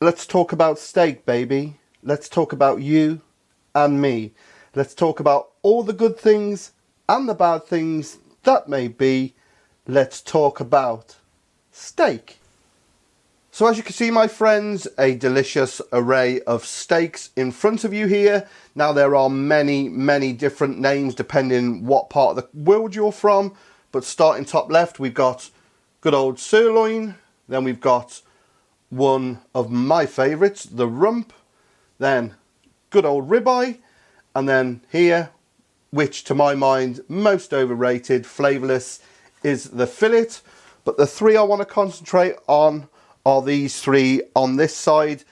Let's talk about steak, baby. Let's talk about you and me. Let's talk about all the good things and the bad things that may be. Let's talk about steak. So as you can see, my friends, a delicious array of steaks in front of you here. Now there are many different names depending what part of the world you're from. But starting top left, we've got good old sirloin. Then we've got one of my favourites, the rump. Then good old ribeye. And then here, which to my mind, most overrated, flavourless, is the fillet. But the three I want to concentrate on are these three on this side.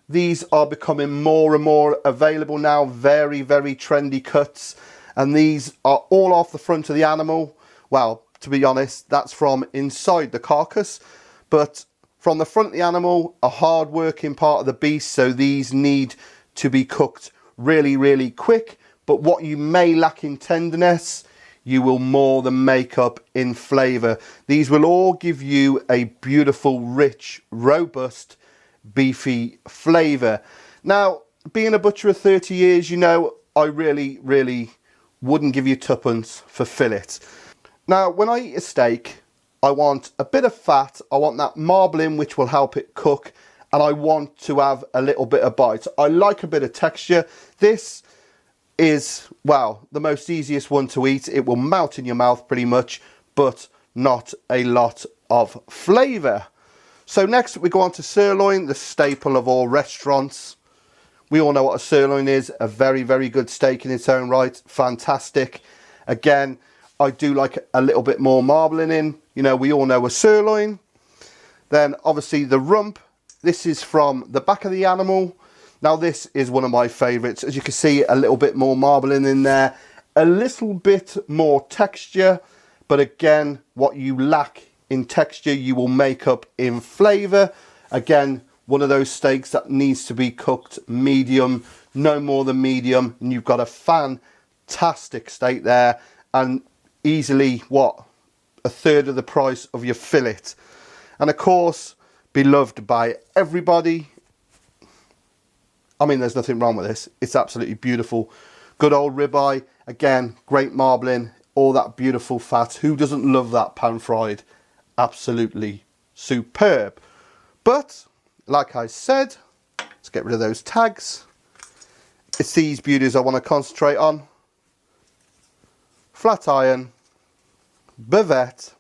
These are becoming more and more available now, very trendy cuts, and these are all off the front of the animal. Well, to be honest, that's from inside the carcass, but from the front of the animal, a hard working part of the beast, so these need to be cooked really quick. But what you may lack in tenderness, you will more than make up in flavour. These will all give you a beautiful, rich, robust, beefy flavour. Now, being a butcher of 30 years, you know, I really wouldn't give you tuppence for fillet. Now, when I eat a steak, I want a bit of fat, I want that marbling which will help it cook, and I want to have a little bit of bite. I like a bit of texture. This is, well, the most easiest one to eat. It will melt in your mouth pretty much, but not a lot of flavour. So next we go on to sirloin, the staple of all restaurants. We all know what a sirloin is, a very good steak in its own right, fantastic. Again, I do like a little bit more marbling in, you know, we all know a sirloin. Then obviously the rump, this is from the back of the animal. Now this is one of my favourites. As you can see, a little bit more marbling in there, a little bit more texture, but again, what you lack in texture, you will make up in flavour. Again, one of those steaks that needs to be cooked medium, no more than medium, and you've got a fantastic steak there, and easily, what, a third of the price of your fillet. And of course, beloved by everybody. I mean, there's nothing wrong with this. It's absolutely beautiful. Good old ribeye. Again, great marbling. All that beautiful fat. Who doesn't love that pan fried? Absolutely superb. But, like I said, let's get rid of those tags. It's these beauties I want to concentrate on. Flat iron, bavette,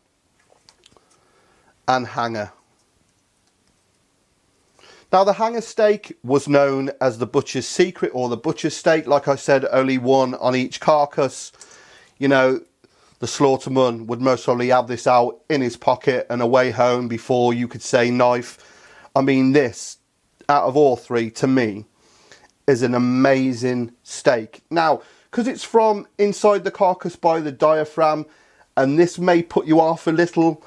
and hanger. Now the hanger steak was known as the butcher's secret, or the butcher's steak. Like I said, only one on each carcass. You know, the slaughterman would most probably have this out in his pocket and away home before you could say knife. I mean, this, out of all three, to me, is an amazing steak. Now, because it's from inside the carcass by the diaphragm, and this may put you off a little,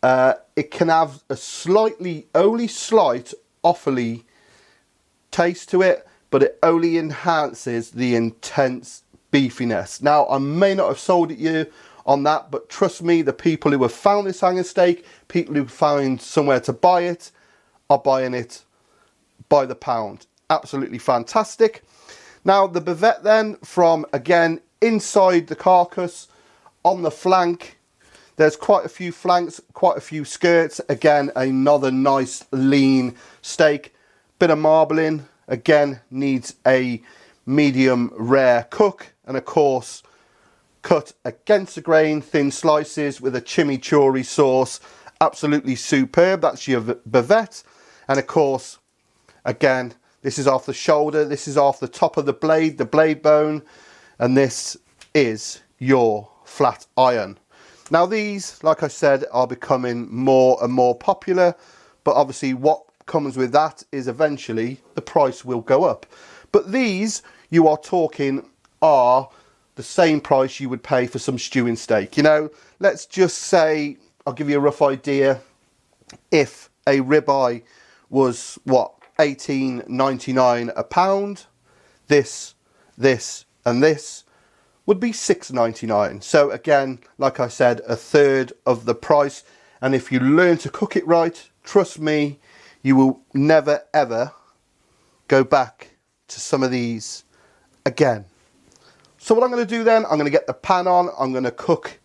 it can have a only slight awfully taste to it, but it only enhances the intense beefiness. Now, I may not have sold it you on that, but trust me, the people who have found this hanger steak, people who find somewhere to buy it, are buying it by the pound. Absolutely fantastic. Now the bavette then, from again inside the carcass on the flank, there's quite a few flanks, quite a few skirts. Again, another nice lean steak. Bit of marbling, again needs a medium rare cook, and of course cut against the grain, thin slices with a chimichurri sauce. Absolutely superb. That's your bavette. And of course, again, this is off the shoulder, this is off the top of the blade bone, and this is your flat iron. Now these, like I said, are becoming more and more popular, but obviously what comes with that is eventually the price will go up. But these, you are talking, are the same price you would pay for some stewing steak. You know, let's just say, I'll give you a rough idea, if a ribeye was, what, $18.99 a pound, this, and this would be $6.99. So again, like I said, a third of the price. And if you learn to cook it right, trust me, You will never ever go back to some of these again. So what I'm going to do then, I'm going to get the pan on. I'm going to cook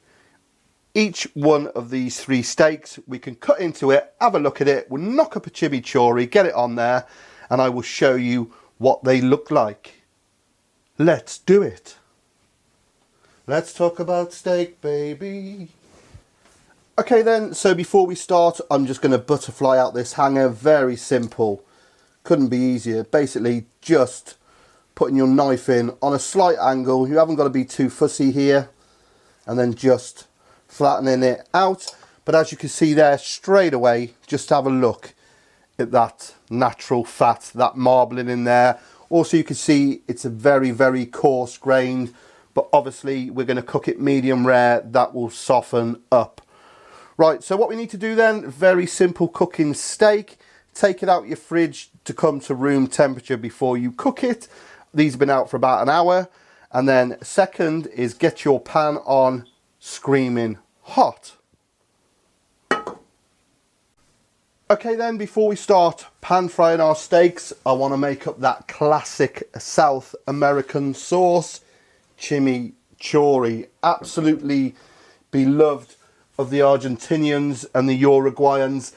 each one of these 3 steaks. We can cut into it, have a look at it. We'll knock up a chimichurri, get it on there, and I will show you what they look like. Let's do it. Let's talk about steak, baby. Okay then, so before we start, I'm just going to butterfly out this hanger. Very simple. Couldn't be easier. Basically just putting your knife in on a slight angle. You haven't got to be too fussy here. And then just flattening it out. But as you can see there, straight away, just have a look at that natural fat, that marbling in there. Also you can see it's a very, very coarse grained, but obviously we're going to cook it medium rare. That will soften up. Right, so what we need to do then, very simple cooking steak. Take it out your fridge to come to room temperature before you cook it. These have been out for about an hour. And then second is get your pan on screaming hot. Okay then, before we start pan frying our steaks, I want to make up that classic South American sauce, chimichurri. Absolutely beloved of the Argentinians and the Uruguayans.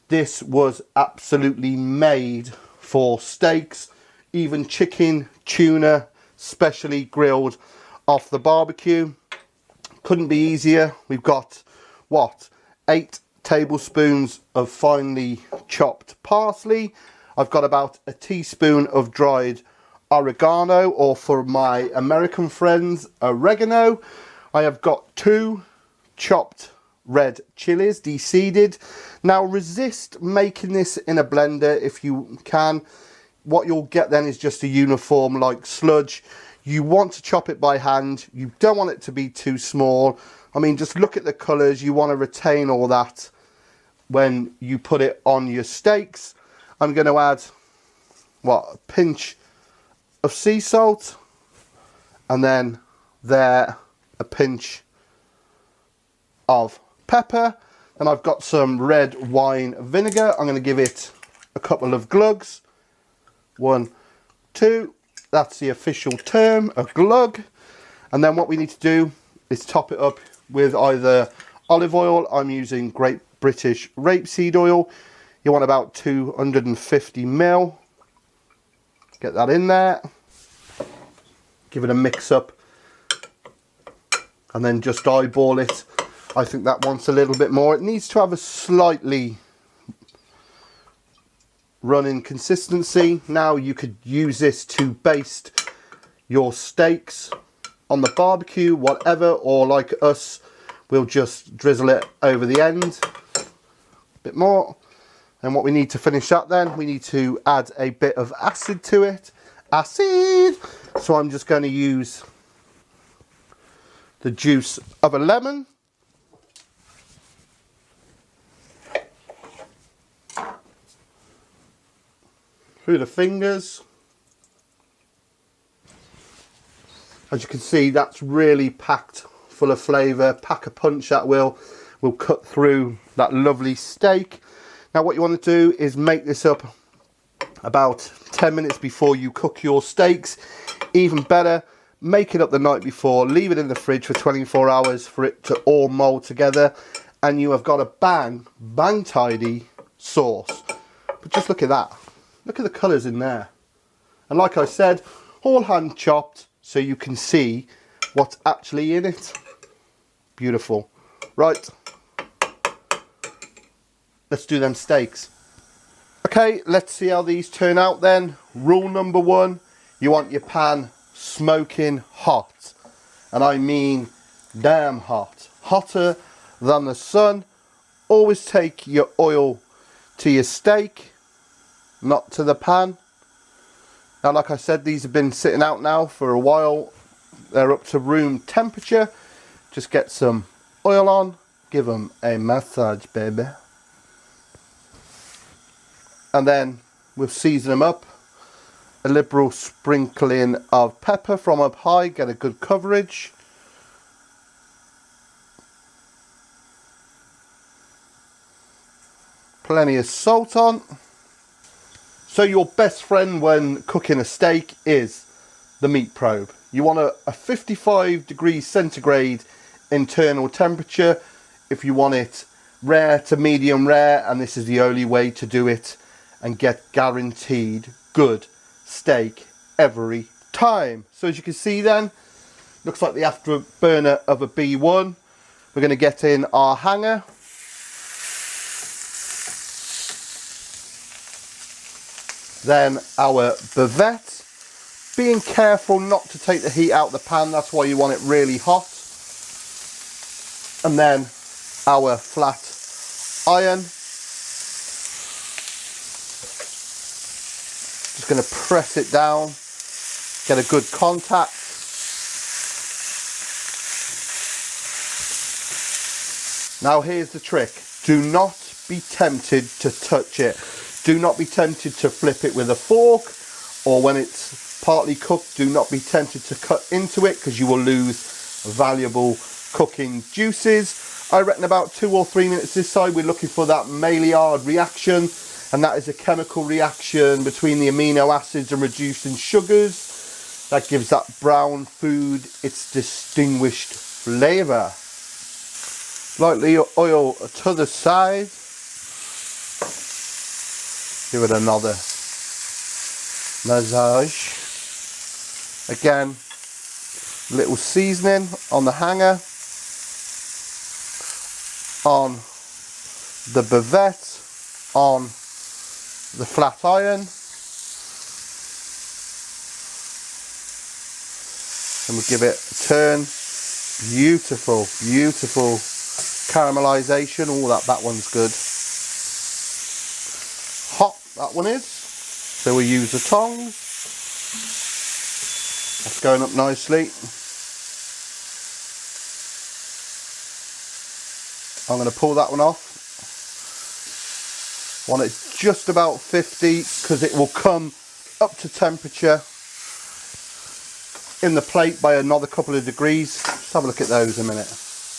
This was absolutely made for steaks, even chicken, tuna, specially grilled off the barbecue. Couldn't be easier. We've got, what, 8 tablespoons of finely chopped parsley. I've got about a teaspoon of dried oregano, or for my American friends, oregano. I have got 2 chopped red chilies, de-seeded. Now resist making this in a blender if you can. What you'll get then is just a uniform like sludge. You want to chop it by hand. You don't want it to be too small. I mean, just look at the colours. You want to retain all that when you put it on your steaks. I'm going to add, what, a pinch of sea salt, and then there a pinch of pepper. And I've got some red wine vinegar. I'm going to give it a couple of glugs. 1, 2, that's the official term, a glug. And then what we need to do is top it up with either olive oil. I'm using Great British rapeseed oil. You want about 250 ml. Get that in there. Give it a mix up. And then just eyeball it. I think that wants a little bit more. It needs to have a slightly running consistency. Now you could use this to baste your steaks on the barbecue, whatever, or like us, we'll just drizzle it over the end. A bit more. And what we need to finish up then, we need to add a bit of acid to it. Acid! So I'm just going to use the juice of a lemon. Through the fingers. As you can see, that's really packed full of flavour, pack a punch that will cut through that lovely steak. Now what you want to do is make this up about 10 minutes before you cook your steaks. Even better, make it up the night before, leave it in the fridge for 24 hours for it to all mould together, and you have got a bang tidy sauce. But just look at that. Look at the colours in there. And like I said, all hand chopped so you can see what's actually in it. Beautiful. Right. Let's do them steaks. Okay, let's see how these turn out then. Rule number 1, you want your pan smoking hot. And I mean damn hot. Hotter than the sun. Always take your oil to your steak, not to the pan. Now like I said, these have been sitting out now for a while. They're up to room temperature. Just get some oil on, give them a massage, baby. And then we'll season them up. A liberal sprinkling of pepper from up high, get a good coverage. Plenty of salt on. So your best friend when cooking a steak is the meat probe. You want a 55 degrees centigrade internal temperature if you want it rare to medium rare, and this is the only way to do it and get guaranteed good steak every time. So as you can see then, looks like the afterburner of a B1. We're going to get in our hanger. Then our bavette. Being careful not to take the heat out of the pan, that's why you want it really hot. And then our flat iron. Just going to press it down, get a good contact. Now here's the trick. Do not be tempted to touch it. Do not be tempted to flip it with a fork, or when it's partly cooked, do not be tempted to cut into it because you will lose valuable cooking juices. I reckon about 2 or 3 minutes this side. We're looking for that Maillard reaction, and that is a chemical reaction between the amino acids and reducing sugars that gives that brown food its distinguished flavour. Lightly oil to the side. Give it another massage. Again, little seasoning on the hanger, on the bavette, on the flat iron, and we'll give it a turn. Beautiful, beautiful caramelization. Oh, that one's good. Hot, that one is. So we use the tongs. That's going up nicely. I'm going to pull that one off. Want it just about 50 because it will come up to temperature in the plate by another couple of degrees. Just have a look at those a minute.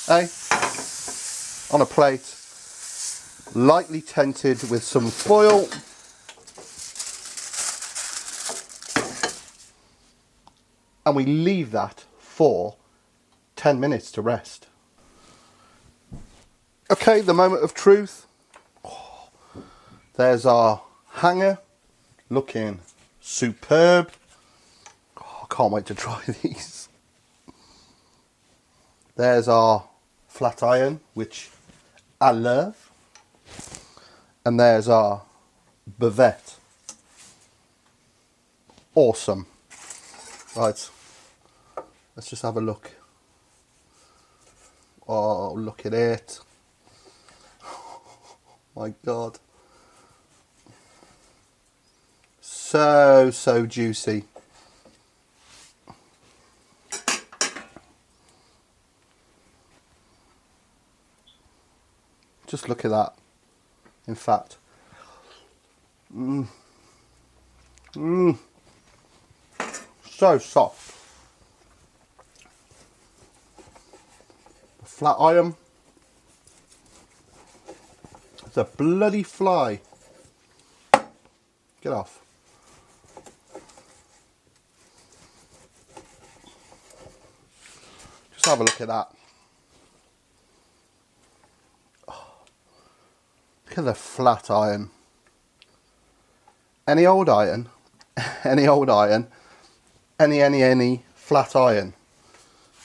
Hey? On a plate, lightly tinted with some foil. And we leave that for 10 minutes to rest. Okay, the moment of truth. Oh, there's our hanger, looking superb. Oh, I can't wait to try these. There's our flat iron, which I love. And there's our bavette. Awesome. Right, let's just have a look. Oh, look at it. Oh, my God. So juicy. Just look at that. In fact. So soft. The flat iron. It's a bloody fly. Get off. Just have a look at that. Oh, look at the flat iron. Any old iron, any old iron, any flat iron.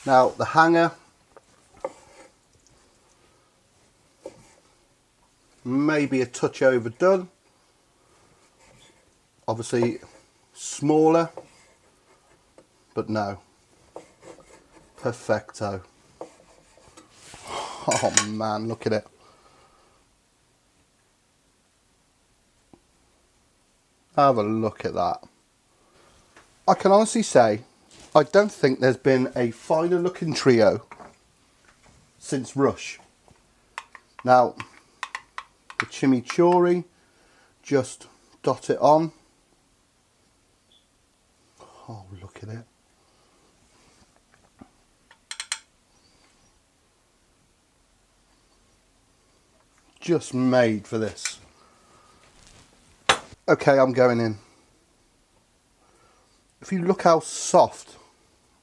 Now the hanger, maybe a touch overdone. Obviously smaller, but no. Perfecto. Oh man, look at it. Have a look at that. I can honestly say, I don't think there's been a finer looking trio since Rush. Now, the chimichurri, just dot it on. Oh, look at it. Just made for this. Okay, I'm going in. If you look how soft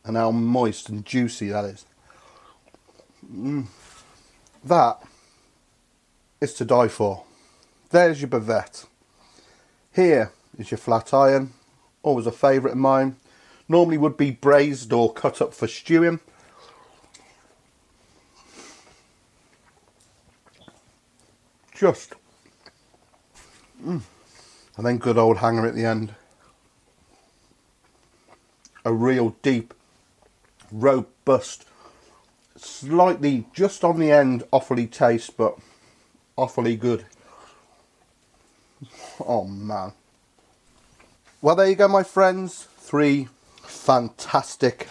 and how moist and juicy that is. That is to die for. There's your bavette. Here is your flat iron, always a favourite of mine. Normally would be braised or cut up for stewing. Just. And then good old hanger at the end. A real deep, robust, slightly just on the end awfully taste, but awfully good. Oh man. Well, there you go, my friends. 3 fantastic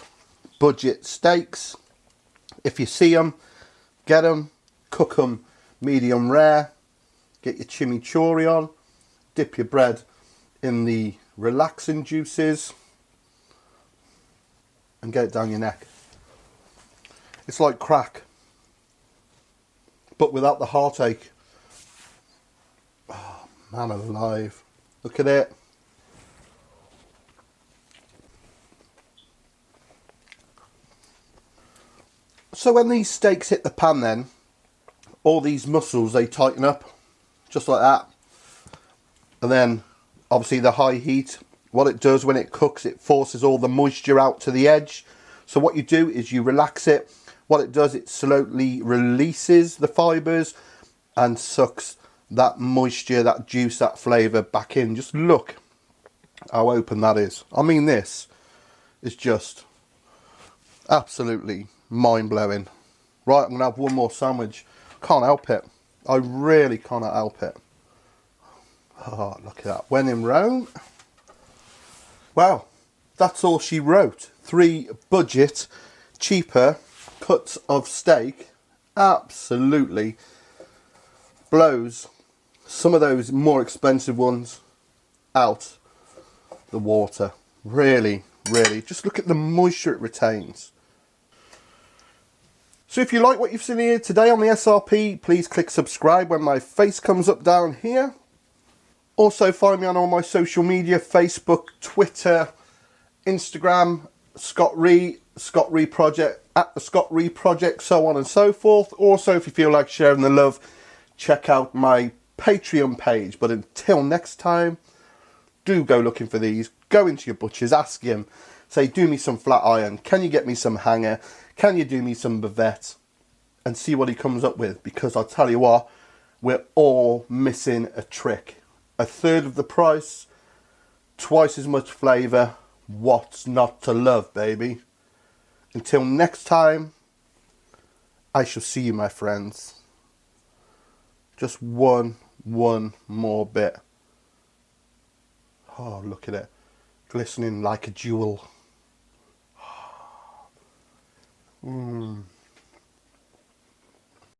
budget steaks. If you see them, get them, cook them medium rare, get your chimichurri on, dip your bread in the relaxing juices and get it down your neck. It's like crack, but without the heartache. Oh, man alive. Look at it. So when these steaks hit the pan then, all these muscles, they tighten up, just like that. And then, obviously the high heat, what it does when it cooks, it forces all the moisture out to the edge. So what you do is you relax it. What it does, it slowly releases the fibres and sucks that moisture, that juice, that flavour back in. Just look how open that is. I mean, this is just absolutely mind-blowing. Right, I'm going to have one more sandwich. Can't help it. I really cannot help it. Oh, look at that. When in Rome. Well, that's all she wrote. 3 budget, cheaper cuts of steak. Absolutely blows some of those more expensive ones out the water. Really, really. Just look at the moisture it retains. So if you like what you've seen here today on the SRP, please click subscribe when my face comes up down here. Also find me on all my social media, Facebook, Twitter, Instagram, TheScottReaProject, at TheScottReaProject, so on and so forth. Also, if you feel like sharing the love, check out my Patreon page. But until next time, do go looking for these. Go into your butchers, ask him, say, do me some flat iron. Can you get me some hanger? Can you do me some bavette? And see what he comes up with. Because I'll tell you what, we're all missing a trick. 1/3 of the price, twice as much flavour. What's not to love, baby? Until next time, I shall see you, my friends. Just one more bit. Oh, look at it. Glistening like a jewel.